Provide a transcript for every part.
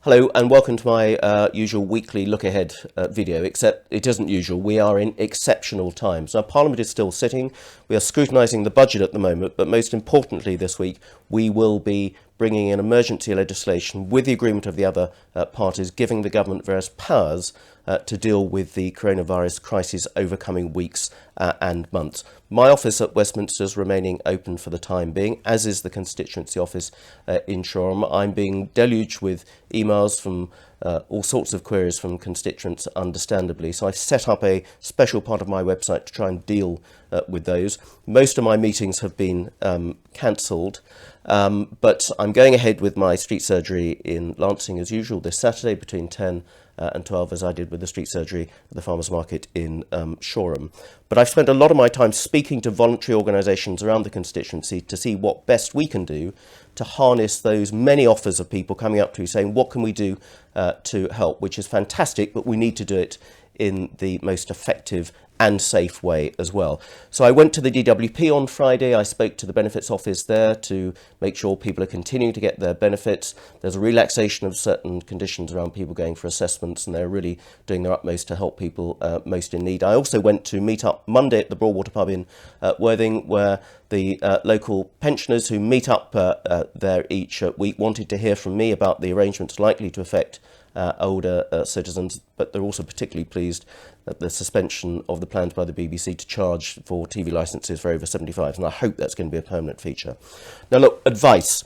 Hello and welcome to my usual weekly look ahead video, except it isn't usual. We are in exceptional times. Now, Parliament is still sitting. We are scrutinising the budget at the moment, but most importantly this week, we will be bringing in emergency legislation with the agreement of the other parties, giving the government various powers to deal with the coronavirus crisis over coming weeks and months. My office at Westminster is remaining open for the time being, as is the constituency office in Shoreham. I'm being deluged with emails from all sorts of queries from constituents, understandably. So I've set up a special part of my website to try and deal with those. Most of my meetings have been cancelled, but I'm going ahead with my street surgery in Lancing as usual this Saturday between 10 and 12, as I did with the street surgery at the Farmers Market in Shoreham. But I've spent a lot of my time speaking to voluntary organisations around the constituency to see what best we can do to harness those many offers of people coming up to you saying, what can we do to help, which is fantastic, but we need to do it in the most effective and safe way as well. So I went to the DWP on Friday. I spoke to the benefits office there to make sure people are continuing to get their benefits. There's a relaxation of certain conditions around people going for assessments, and they're really doing their utmost to help people most in need. I also went to meet up Monday at the Broadwater pub in Worthing, where the local pensioners who meet up there each week wanted to hear from me about the arrangements likely to affect older citizens, but they're also particularly pleased at the suspension of the plans by the BBC to charge for TV licences for over 75s, and I hope that's going to be a permanent feature. Now look, advice.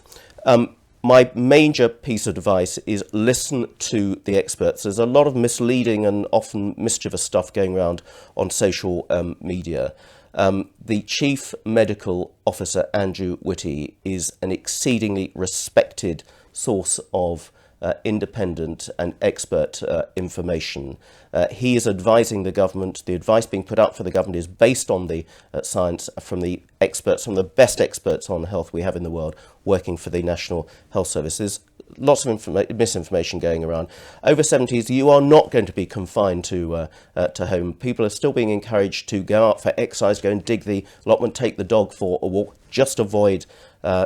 My major piece of advice is listen to the experts. There's a lot of misleading and often mischievous stuff going around on social media. The Chief Medical Officer, Andrew Whitty, is an exceedingly respected source of independent and expert information. He is advising the government. The advice being put out for the government is based on the science from the experts, from the best experts on health we have in the world, working for the National Health Service. There's lots of misinformation going around. Over 70s, you are not going to be confined to home. People are still being encouraged to go out for exercise, go and dig the allotment, take the dog for a walk, just avoid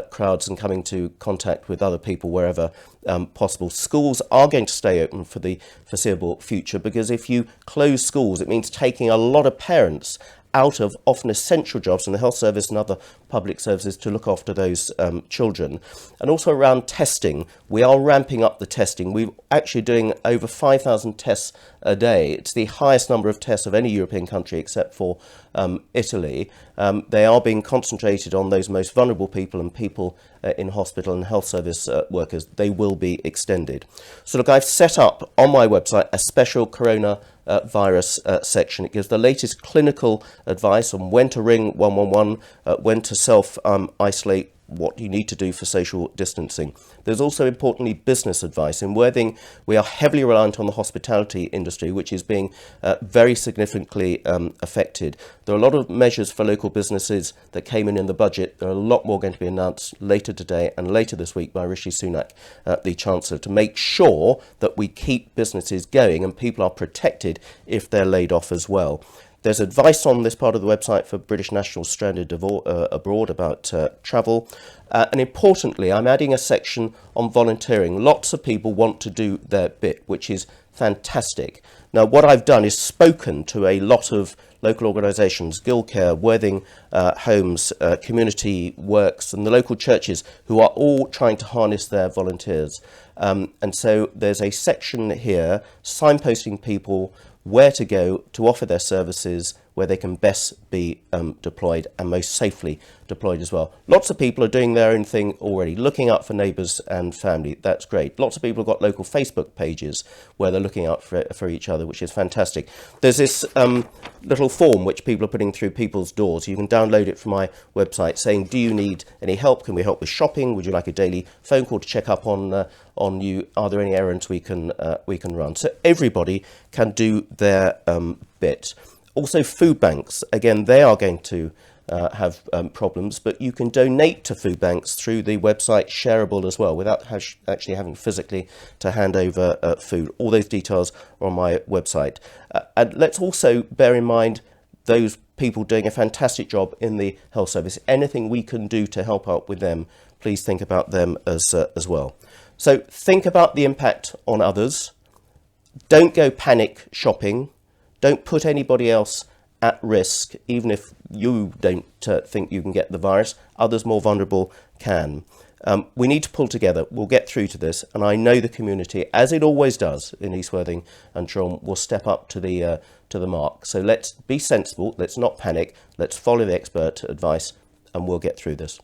crowds and coming to contact with other people wherever possible. Schools are going to stay open for the foreseeable future, because if you close schools, it means taking a lot of parents out of often essential jobs in the health service and other public services to look after those children. And also around testing, we are ramping up the testing. We're actually doing over 5,000 tests a day. It's the highest number of tests of any European country except for Italy. They are being concentrated on those most vulnerable people and people in hospital and health service workers. They will be extended. So look, I've set up on my website a special corona virus section. It gives the latest clinical advice on when to ring 111, when to self-isolate, what you need to do for social distancing. There's also, importantly, business advice. In Worthing, we are heavily reliant on the hospitality industry, which is being very significantly affected. There are a lot of measures for local businesses that came in the budget. There are a lot more going to be announced later today and later this week by Rishi Sunak, the Chancellor, to make sure that we keep businesses going and people are protected if they're laid off as well. There's advice on this part of the website for British nationals stranded abroad about travel. And importantly, I'm adding a section on volunteering. Lots of people want to do their bit, which is fantastic. Now, what I've done is spoken to a lot of local organisations, Guildcare, Worthing Homes, Community Works, and the local churches, who are all trying to harness their volunteers. And so there's a section here signposting people where to go to offer their services, where they can best be deployed and most safely deployed as well. Lots of people are doing their own thing already, looking out for neighbours and family. That's great. Lots of people have got local Facebook pages where they're looking out for each other, which is fantastic. There's this little form which people are putting through people's doors. You can download it from my website saying, do you need any help? Can we help with shopping? Would you like a daily phone call to check up on you? Are there any errands we can run? So everybody can do their bit. Also, food banks, again, they are going to have problems, but you can donate to food banks through the website Shareable as well, without actually having physically to hand over food. All those details are on my website. And let's also bear in mind those people doing a fantastic job in the health service. Anything we can do to help out with them, please think about them as well. So think about the impact on others. Don't go panic shopping. Don't put anybody else at risk, even if you don't think you can get the virus. Others more vulnerable can. We need to pull together. We'll get through to this, and I know the community, as it always does in East Worthing and Tyrone, will step up to the mark. So let's be sensible. Let's not panic. Let's follow the expert advice, and we'll get through this.